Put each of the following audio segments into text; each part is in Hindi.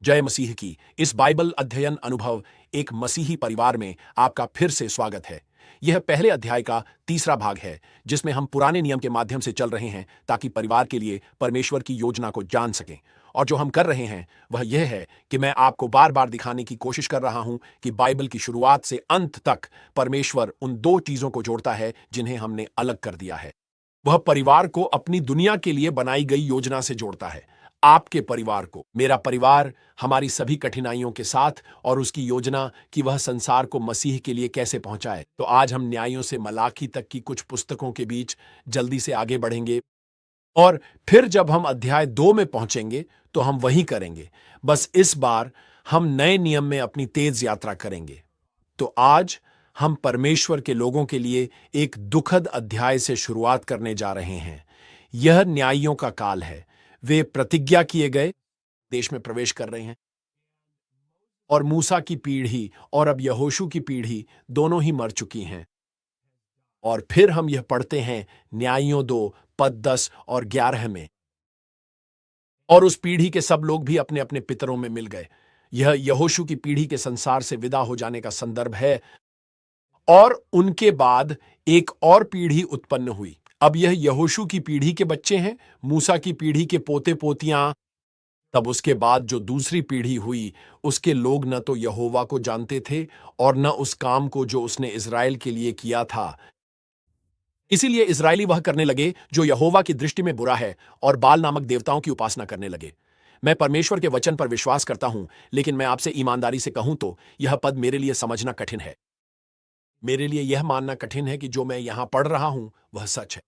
जय मसीह की इस बाइबल अध्ययन अनुभव एक मसीही परिवार में आपका फिर से स्वागत है। यह पहले अध्याय का तीसरा भाग है जिसमें हम पुराने नियम के माध्यम से चल रहे हैं ताकि परिवार के लिए परमेश्वर की योजना को जान सकें। और जो हम कर रहे हैं वह यह है कि मैं आपको बार बार दिखाने की कोशिश कर रहा हूं कि बाइबल की शुरुआत से अंत तक परमेश्वर उन दो चीजों को जोड़ता है जिन्हें हमने अलग कर दिया है। वह परिवार को अपनी दुनिया के लिए बनाई गई योजना से जोड़ता है। आपके परिवार को, मेरा परिवार, हमारी सभी कठिनाइयों के साथ और उसकी योजना कि वह संसार को मसीह के लिए कैसे पहुंचाए। तो आज हम न्यायों से मलाकी तक की कुछ पुस्तकों के बीच जल्दी से आगे बढ़ेंगे और फिर जब हम अध्याय 2 में पहुंचेंगे तो हम वही करेंगे। बस इस बार हम नए नियम में अपनी तेज यात्रा करेंगे। तो आज हम परमेश्वर के लोगों के लिए एक दुखद अध्याय से शुरुआत करने जा रहे हैं। यह न्यायियों का काल है। वे प्रतिज्ञा किए गए देश में प्रवेश कर रहे हैं और मूसा की पीढ़ी और अब यहोशू की पीढ़ी दोनों ही मर चुकी हैं। और फिर हम यह पढ़ते हैं न्यायियों 2 पद 10 और 11 में, और उस पीढ़ी के सब लोग भी अपने अपने पितरों में मिल गए। यह यहोशू की पीढ़ी के संसार से विदा हो जाने का संदर्भ है। और उनके बाद एक और पीढ़ी उत्पन्न हुई। अब यह यहोशू की पीढ़ी के बच्चे हैं, मूसा की पीढ़ी के पोते पोतियां। तब उसके बाद जो दूसरी पीढ़ी हुई उसके लोग न तो यहोवा को जानते थे और न उस काम को जो उसने इज़राइल के लिए किया था। इसीलिए इज़राइली वह करने लगे जो यहोवा की दृष्टि में बुरा है और बाल नामक देवताओं की उपासना करने लगे। मैं परमेश्वर के वचन पर विश्वास करता हूं, लेकिन मैं आपसे ईमानदारी से कहूं तो यह पद मेरे लिए समझना कठिन है। मेरे लिए यह मानना कठिन है कि जो मैं यहां पढ़ रहा हूं वह सच है।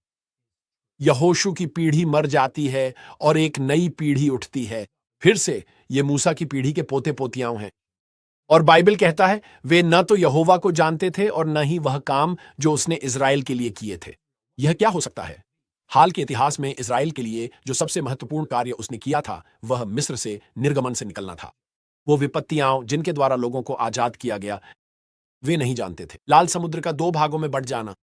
यहोशू की पीढ़ी मर जाती है और एक नई पीढ़ी उठती है। फिर से ये मूसा की पीढ़ी के पोते पोतियां हैं। और बाइबल कहता है वे न तो यहोवा को जानते थे और न ही वह काम जो उसने इज़राइल के लिए किए थे। यह क्या हो सकता है? हाल के इतिहास में इज़राइल के लिए जो सबसे महत्वपूर्ण कार्य उसने किया था वह मिस्र से निर्गमन से निकलना था। वो विपत्तियां जिनके द्वारा लोगों को आजाद किया गया वे नहीं जानते थे। लाल समुद्र का 2 भागों में बंट जाना,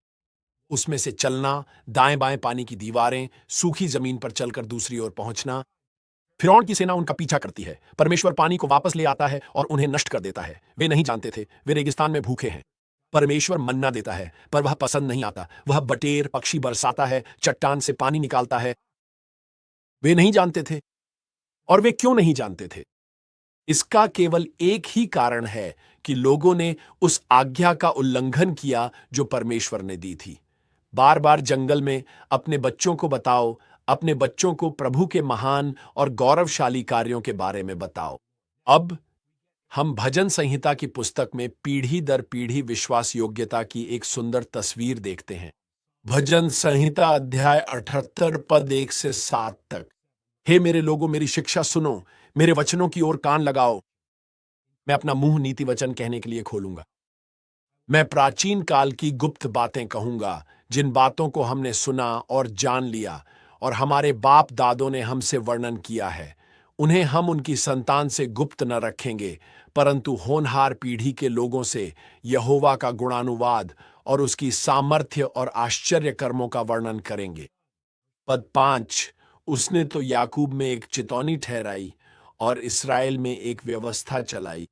उसमें से चलना, दाएं बाएं पानी की दीवारें, सूखी जमीन पर चलकर दूसरी ओर पहुंचना। फिरौन की सेना उनका पीछा करती है। परमेश्वर पानी को वापस ले आता है और उन्हें नष्ट कर देता है। वे नहीं जानते थे, वे रेगिस्तान में भूखे हैं। परमेश्वर मन्ना देता है पर वह पसंद नहीं आता। वह बटेर पक्षी बरसाता है, चट्टान से पानी निकालता है। वे नहीं जानते थे। और वे क्यों नहीं जानते थे? इसका केवल एक ही कारण है कि लोगों ने उस आज्ञा का उल्लंघन किया जो परमेश्वर ने दी थी। बार बार जंगल में अपने बच्चों को बताओ, अपने बच्चों को प्रभु के महान और गौरवशाली कार्यों के बारे में बताओ। अब हम भजन संहिता की पुस्तक में पीढ़ी दर पीढ़ी विश्वास योग्यता की एक सुंदर तस्वीर देखते हैं। भजन संहिता अध्याय 78 पद 1 से 7 तक। हे मेरे लोगों, मेरी शिक्षा सुनो, मेरे वचनों की ओर कान लगाओ। मैं अपना मुंह नीति वचन कहने के लिए खोलूंगा। मैं प्राचीन काल की गुप्त बातें कहूंगा, जिन बातों को हमने सुना और जान लिया और हमारे बाप दादों ने हमसे वर्णन किया है। उन्हें हम उनकी संतान से गुप्त न रखेंगे, परंतु होनहार पीढ़ी के लोगों से यहोवा का गुणानुवाद और उसकी सामर्थ्य और आश्चर्य कर्मों का वर्णन करेंगे। पद 5, उसने तो याकूब में एक चितौनी ठहराई और इस्राएल में एक व्यवस्था चलाई,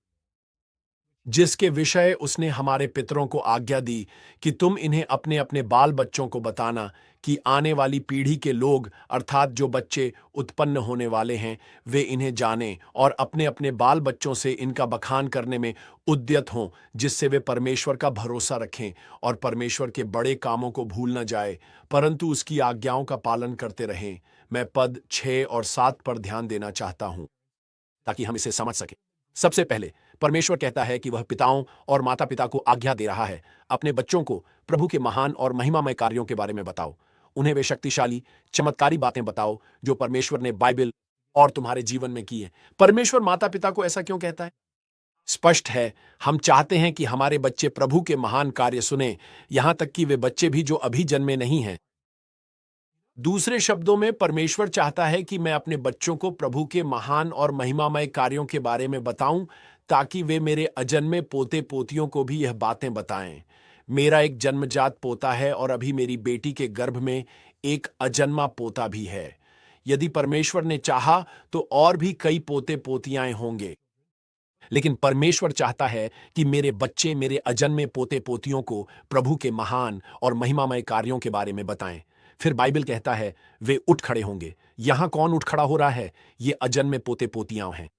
जिसके विषय उसने हमारे पितरों को आज्ञा दी कि तुम इन्हें अपने अपने बाल बच्चों को बताना, कि आने वाली पीढ़ी के लोग अर्थात जो बच्चे उत्पन्न होने वाले हैं वे इन्हें जानें और अपने अपने बाल बच्चों से इनका बखान करने में उद्यत हों, जिससे वे परमेश्वर का भरोसा रखें और परमेश्वर के बड़े कामों को भूल न जाए, परंतु उसकी आज्ञाओं का पालन करते रहें। मैं पद 6 और 7 पर ध्यान देना चाहता हूं ताकि हम इसे समझ सकें। सबसे पहले परमेश्वर कहता है कि वह पिताओं और माता पिता को आज्ञा दे रहा है, अपने बच्चों को प्रभु के महान और महिमामय कार्यों के बारे में बताओ। उन्हें वे शक्तिशाली चमत्कारी बातें बताओ जो परमेश्वर ने बाइबल और तुम्हारे जीवन में की है। परमेश्वर माता पिता को ऐसा क्यों कहता है? स्पष्ट है, हम चाहते हैं कि हमारे बच्चे प्रभु के महान कार्य सुने, यहां तक कि वे बच्चे भी जो अभी जन्मे नहीं हैं। दूसरे शब्दों में परमेश्वर चाहता है कि मैं अपने बच्चों को प्रभु के महान और महिमामय कार्यों के बारे में बताऊं, ताकि वे मेरे अजन्मे पोते पोतियों को भी यह बातें बताएं। मेरा एक जन्मजात पोता है और अभी मेरी बेटी के गर्भ में एक अजन्मा पोता भी है। यदि परमेश्वर ने चाहा तो और भी कई पोते पोतियां होंगे, लेकिन परमेश्वर चाहता है कि मेरे बच्चे मेरे अजन्मे पोते पोतियों को प्रभु के महान और महिमामय कार्यों के बारे में बताएं। फिर बाइबल कहता है वे उठ खड़े होंगे। यहां कौन उठ खड़ा हो रहा है? ये अजन्मे पोते पोतियां हैं।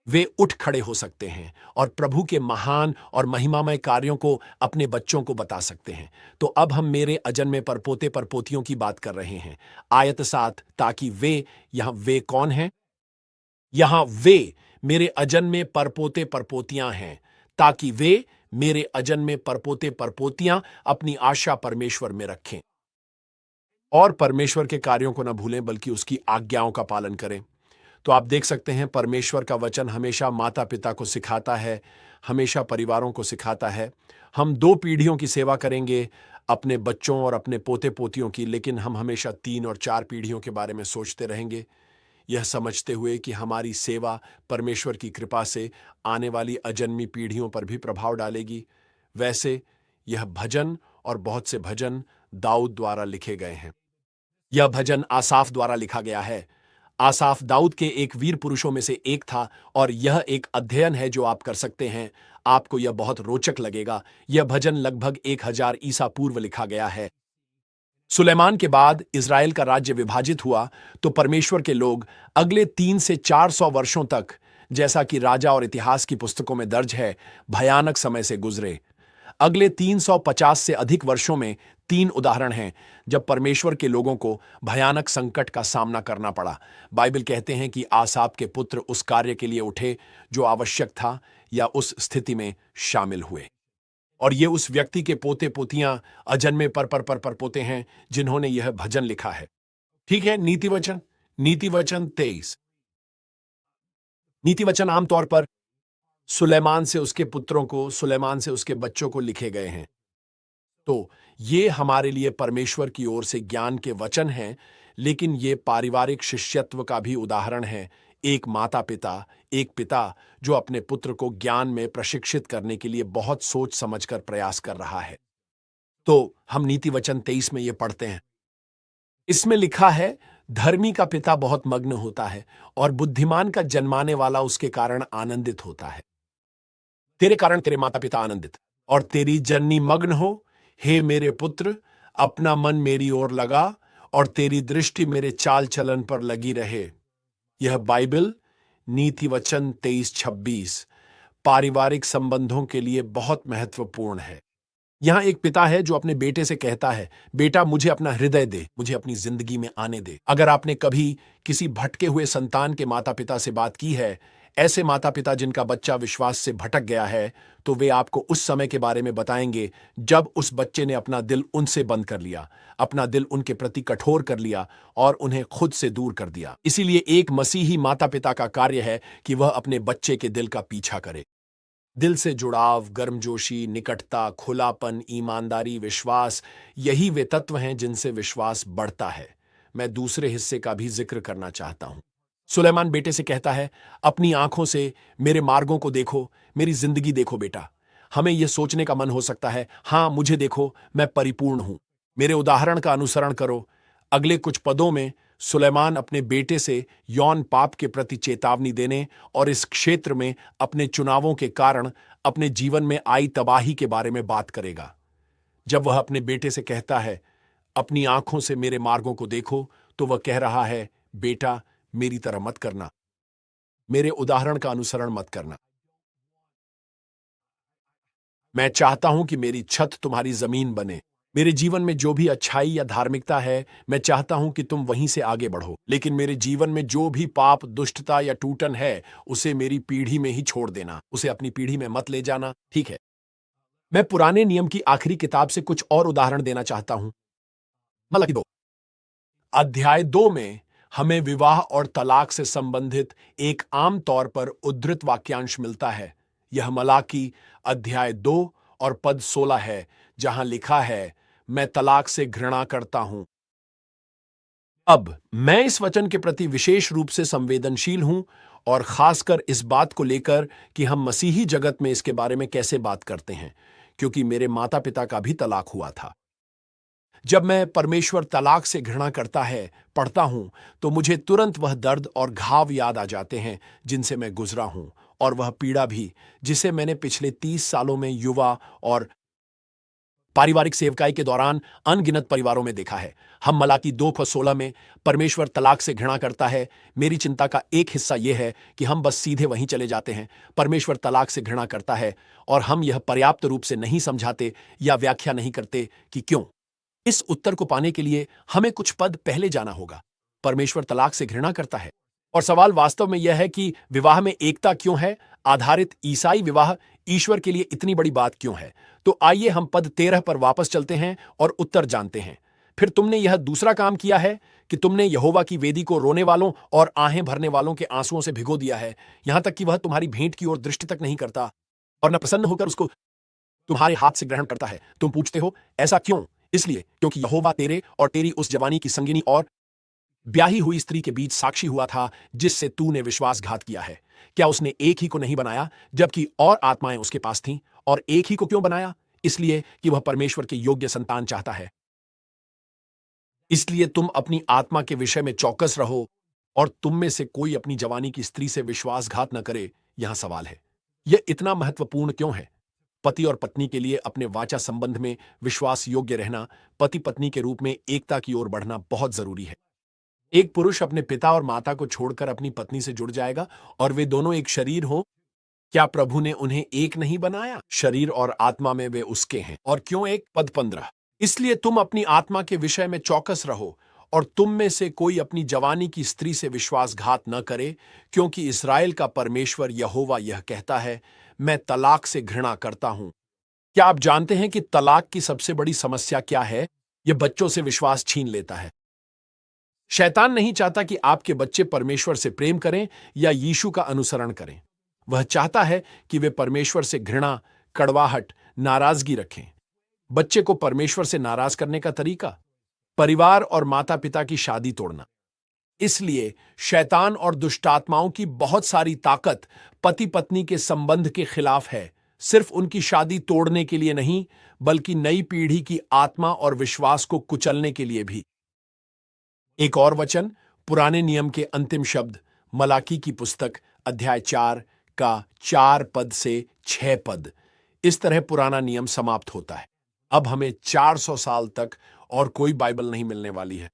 वे उठ खड़े हो सकते हैं और प्रभु के महान और महिमामय कार्यों को अपने बच्चों को बता सकते हैं। तो अब हम मेरे अजन्मे परपोते परपोतियों की बात कर रहे हैं। आयत 7, ताकि वे, यहां वे कौन हैं? यहां वे मेरे अजन्मे परपोते परपोतियां हैं, ताकि वे मेरे अजन्मे परपोते परपोतियां अपनी आशा परमेश्वर में रखें और परमेश्वर के कार्यों को न भूलें बल्कि उसकी आज्ञाओं का पालन करें। तो आप देख सकते हैं परमेश्वर का वचन हमेशा माता पिता को सिखाता है, हमेशा परिवारों को सिखाता है। हम 2 पीढ़ियों की सेवा करेंगे, अपने बच्चों और अपने पोते पोतियों की, लेकिन हम हमेशा 3 और 4 पीढ़ियों के बारे में सोचते रहेंगे, यह समझते हुए कि हमारी सेवा परमेश्वर की कृपा से आने वाली अजन्मी पीढ़ियों पर भी प्रभाव डालेगी। वैसे यह भजन और बहुत से भजन दाऊद द्वारा लिखे गए हैं। यह भजन आसाफ द्वारा लिखा गया है। आसाफ दाऊद के एक वीर पुरुषों में से एक था और यह एक अध्ययन है जो आप कर सकते हैं। आपको यह बहुत रोचक लगेगा। यह भजन लगभग 1000 ईसा पूर्व लिखा गया है। सुलेमान के बाद इज़राइल का राज्य विभाजित हुआ तो परमेश्वर के लोग अगले 3 से 400 वर्षों तक, जैसा कि राजा और इतिहास की पुस्तकों में दर्ज है, भयानक समय से गुजरे। अगले 350 से अधिक वर्षों में 3 उदाहरण हैं जब परमेश्वर के लोगों को भयानक संकट का सामना करना पड़ा। बाइबल कहते हैं कि आसाप के पुत्र उस कार्य के लिए उठे जो आवश्यक था या उस स्थिति में शामिल हुए। और ये उस व्यक्ति के पोते पोतियां अजन्मे पर पोते हैं जिन्होंने यह भजन लिखा है। ठीक है, नीतिवचन 23। नीतिवचन आमतौर पर सुलेमान से उसके पुत्रों को, सुलेमान से उसके बच्चों को लिखे गए हैं। तो ये हमारे लिए परमेश्वर की ओर से ज्ञान के वचन हैं, लेकिन ये पारिवारिक शिष्यत्व का भी उदाहरण है। एक माता पिता, एक पिता जो अपने पुत्र को ज्ञान में प्रशिक्षित करने के लिए बहुत सोच समझकर प्रयास कर रहा है। तो हम नीतिवचन 23 में ये पढ़ते हैं। इसमें लिखा है, धर्मी का पिता बहुत मग्न होता है और बुद्धिमान का जन्माने वाला उसके कारण आनंदित होता है। तेरे कारण तेरे माता पिता आनंदित और तेरी जननी मग्न हो। हे मेरे पुत्र, अपना मन मेरी ओर लगा और तेरी दृष्टि मेरे चाल चलन पर लगी रहे। यह बाइबल नीतिवचन 23-26 पारिवारिक संबंधों के लिए बहुत महत्वपूर्ण है। यहां एक पिता है जो अपने बेटे से कहता है, बेटा मुझे अपना हृदय दे, मुझे अपनी जिंदगी में आने दे। अगर आपने कभी किसी भटके हुए संतान के माता पिता से बात की है, ऐसे माता पिता जिनका बच्चा विश्वास से भटक गया है, तो वे आपको उस समय के बारे में बताएंगे जब उस बच्चे ने अपना दिल उनसे बंद कर लिया, अपना दिल उनके प्रति कठोर कर लिया और उन्हें खुद से दूर कर दिया। इसीलिए एक मसीही माता पिता का कार्य है कि वह अपने बच्चे के दिल का पीछा करे। दिल से जुड़ाव, गर्मजोशी, निकटता, खुलापन, ईमानदारी, विश्वास, यही वे तत्व हैं जिनसे विश्वास बढ़ता है। मैं दूसरे हिस्से का भी जिक्र करना चाहता हूं। सुलेमान बेटे से कहता है, अपनी आंखों से मेरे मार्गों को देखो, मेरी जिंदगी देखो बेटा। हमें यह सोचने का मन हो सकता है, हां मुझे देखो, मैं परिपूर्ण हूं, मेरे उदाहरण का अनुसरण करो। अगले कुछ पदों में सुलेमान अपने बेटे से यौन पाप के प्रति चेतावनी देने और इस क्षेत्र में अपने चुनावों के कारण अपने जीवन में आई तबाही के बारे में बात करेगा। जब वह अपने बेटे से कहता है, अपनी आंखों से मेरे मार्गों को देखो, तो वह कह रहा है, बेटा मेरी तरह मत करना, मेरे उदाहरण का अनुसरण मत करना। मैं चाहता हूं कि मेरी छत तुम्हारी जमीन बने। मेरे जीवन में जो भी अच्छाई या धार्मिकता है, मैं चाहता हूं कि तुम वहीं से आगे बढ़ो। लेकिन मेरे जीवन में जो भी पाप, दुष्टता या टूटन है, उसे मेरी पीढ़ी में ही छोड़ देना, उसे अपनी पीढ़ी में मत ले जाना। ठीक है, मैं पुराने नियम की आखिरी किताब से कुछ और उदाहरण देना चाहता हूं। मलाकी 2 अध्याय 2 में हमें विवाह और तलाक से संबंधित एक आम तौर पर उद्धृत वाक्यांश मिलता है। यह मलाकी अध्याय 2 और पद 16 है, जहां लिखा है, मैं तलाक से घृणा करता हूं। अब मैं इस वचन के प्रति विशेष रूप से संवेदनशील हूं और खासकर इस बात को लेकर कि हम मसीही जगत में इसके बारे में कैसे बात करते हैं, क्योंकि मेरे माता पिता का भी तलाक हुआ था। जब मैं परमेश्वर तलाक से घृणा करता है पढ़ता हूं तो मुझे तुरंत वह दर्द और घाव याद आ जाते हैं जिनसे मैं गुजरा हूं, और वह पीड़ा भी जिसे मैंने पिछले 30 सालों में युवा और पारिवारिक सेवकाई के दौरान अनगिनत परिवारों में देखा है। हम मलाकी 2:16 में परमेश्वर तलाक से घृणा करता है। मेरी चिंता का एक हिस्सा यह है कि हम बस सीधे वहीं चले जाते हैं, परमेश्वर तलाक से घृणा करता है, और हम यह पर्याप्त रूप से नहीं समझाते या व्याख्या नहीं करते कि क्यों। इस उत्तर को पाने के लिए हमें कुछ पद पहले जाना होगा। परमेश्वर तलाक से घृणा करता है, और सवाल वास्तव में यह है कि विवाह में एकता क्यों है आधारित ईसाई विवाह ईश्वर के लिए इतनी बड़ी बात क्यों है। तो आइए हम पद 13 पर वापस चलते हैं और उत्तर जानते हैं। फिर तुमने यह दूसरा काम किया है कि तुमने यहोवा की वेदी को रोने वालों और आहें भरने वालों के आंसुओं से भिगो दिया है, यहां तक कि वह तुम्हारी भेंट की ओर दृष्टि तक नहीं करता और न प्रसन्न होकर उसको तुम्हारे हाथ से ग्रहण करता है। तुम पूछते हो ऐसा क्यों? इसलिए क्योंकि यहोवा तेरे और तेरी उस जवानी की संगिनी और ब्याही हुई स्त्री के बीच साक्षी हुआ था जिससे तूने विश्वासघात किया है। क्या उसने एक ही को नहीं बनाया जबकि और आत्माएं उसके पास थीं? और एक ही को क्यों बनाया? इसलिए कि वह परमेश्वर के योग्य संतान चाहता है। इसलिए तुम अपनी आत्मा के विषय में चौकस रहो और तुम में से कोई अपनी जवानी की स्त्री से विश्वासघात न करे। यहां सवाल है, यह इतना महत्वपूर्ण क्यों है? पति और पत्नी के लिए अपने वाचा संबंध में विश्वास योग्य रहना, पति पत्नी के रूप में एकता की ओर बढ़ना बहुत जरूरी है। एक पुरुष अपने पिता और माता को छोड़कर अपनी पत्नी से जुड़ जाएगा और वे दोनों एक शरीर हो। क्या प्रभु ने उन्हें एक नहीं बनाया? शरीर और आत्मा में वे उसके हैं। और क्यों एक? पद 15, इसलिए तुम अपनी आत्मा के विषय में चौकस रहो और तुम में से कोई अपनी जवानी की स्त्री से विश्वासघात न करे, क्योंकि इस्राएल का परमेश्वर यहोवा यह कहता है, मैं तलाक से घृणा करता हूं। क्या आप जानते हैं कि तलाक की सबसे बड़ी समस्या क्या है? यह बच्चों से विश्वास छीन लेता है। शैतान नहीं चाहता कि आपके बच्चे परमेश्वर से प्रेम करें या यीशु का अनुसरण करें। वह चाहता है कि वे परमेश्वर से घृणा, कड़वाहट, नाराजगी रखें। बच्चे को परमेश्वर से नाराज करने का तरीका, परिवार और माता पिता की शादी तोड़ना। इसलिए शैतान और दुष्टात्माओं की बहुत सारी ताकत पति पत्नी के संबंध के खिलाफ है, सिर्फ उनकी शादी तोड़ने के लिए नहीं, बल्कि नई पीढ़ी की आत्मा और विश्वास को कुचलने के लिए भी। एक और वचन, पुराने नियम के अंतिम शब्द, मलाकी की पुस्तक अध्याय 4 का 4 पद से 6 पद। इस तरह पुराना नियम समाप्त होता है। अब हमें 400 साल तक और कोई बाइबल नहीं मिलने वाली है।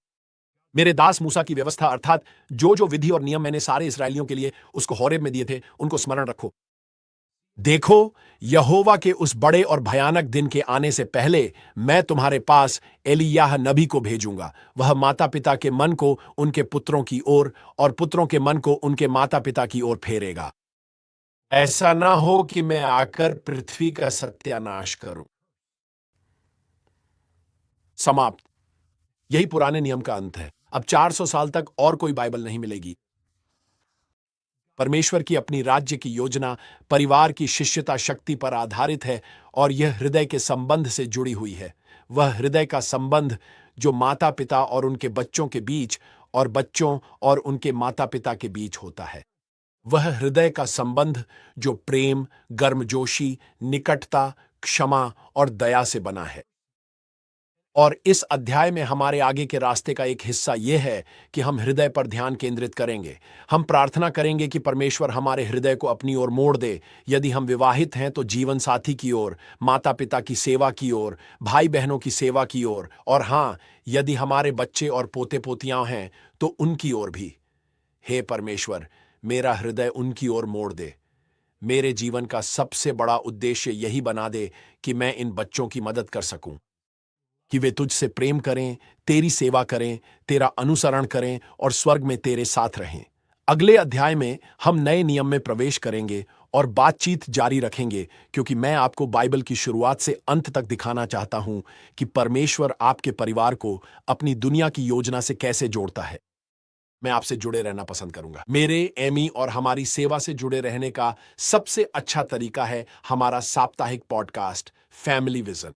मेरे दास मूसा की व्यवस्था अर्थात जो विधि और नियम मैंने सारे इस्राएलियों के लिए उसको होरेब में दिए थे, उनको स्मरण रखो। देखो, यहोवा के उस बड़े और भयानक दिन के आने से पहले मैं तुम्हारे पास एलियाह नबी को भेजूंगा। वह माता पिता के मन को उनके पुत्रों की ओर और पुत्रों के मन को उनके माता पिता की ओर फेरेगा। ऐसा ना हो कि मैं आकर पृथ्वी का सत्यानाश करूं। समाप्त। यही पुराने नियम का अंत है। अब 400 साल तक और कोई बाइबल नहीं मिलेगी। परमेश्वर की अपनी राज्य की योजना परिवार की शिष्यता शक्ति पर आधारित है और यह हृदय के संबंध से जुड़ी हुई है। वह हृदय का संबंध जो माता पिता और उनके बच्चों के बीच और बच्चों और उनके माता पिता के बीच होता है। वह हृदय का संबंध जो प्रेम, गर्मजोशी, निकटता, क्षमा और दया से बना है। और इस अध्याय में हमारे आगे के रास्ते का एक हिस्सा यह है कि हम हृदय पर ध्यान केंद्रित करेंगे। हम प्रार्थना करेंगे कि परमेश्वर हमारे हृदय को अपनी ओर मोड़ दे। यदि हम विवाहित हैं तो जीवन साथी की ओर, माता पिता की सेवा की ओर, भाई बहनों की सेवा की ओर, और हाँ, यदि हमारे बच्चे और पोते पोतियां हैं तो उनकी ओर भी। हे परमेश्वर, मेरा हृदय उनकी ओर मोड़ दे। मेरे जीवन का सबसे बड़ा उद्देश्य यही बना दे कि मैं इन बच्चों की मदद कर सकूं, कि वे तुझसे प्रेम करें, तेरी सेवा करें, तेरा अनुसरण करें और स्वर्ग में तेरे साथ रहें। अगले अध्याय में हम नए नियम में प्रवेश करेंगे और बातचीत जारी रखेंगे, क्योंकि मैं आपको बाइबल की शुरुआत से अंत तक दिखाना चाहता हूं कि परमेश्वर आपके परिवार को अपनी दुनिया की योजना से कैसे जोड़ता है। मैं आपसे जुड़े रहना पसंद करूंगा। मेरे, एमी और हमारी सेवा से जुड़े रहने का सबसे अच्छा तरीका है हमारा साप्ताहिक पॉडकास्ट फैमिली विजन।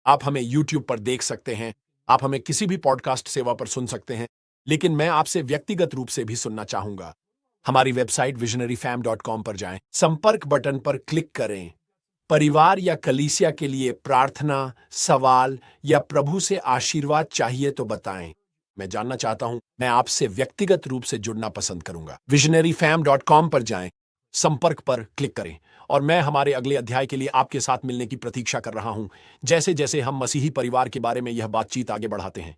आप हमें YouTube पर देख सकते हैं, आप हमें किसी भी पॉडकास्ट सेवा पर सुन सकते हैं, लेकिन मैं आपसे व्यक्तिगत रूप से भी सुनना चाहूंगा। हमारी वेबसाइट visionaryfam.com पर जाएं, संपर्क बटन पर क्लिक करें परिवार या कलीसिया के लिए प्रार्थना, सवाल या प्रभु से आशीर्वाद चाहिए तो बताएं। मैं जानना चाहता हूं। मैं आपसे व्यक्तिगत रूप से जुड़ना पसंद करूंगा। visionaryfam.com पर जाएं, संपर्क पर क्लिक करें और मैं हमारे अगले अध्याय के लिए आपके साथ मिलने की प्रतीक्षा कर रहा हूं, जैसे जैसे हम मसीही परिवार के बारे में यह बातचीत आगे बढ़ाते हैं।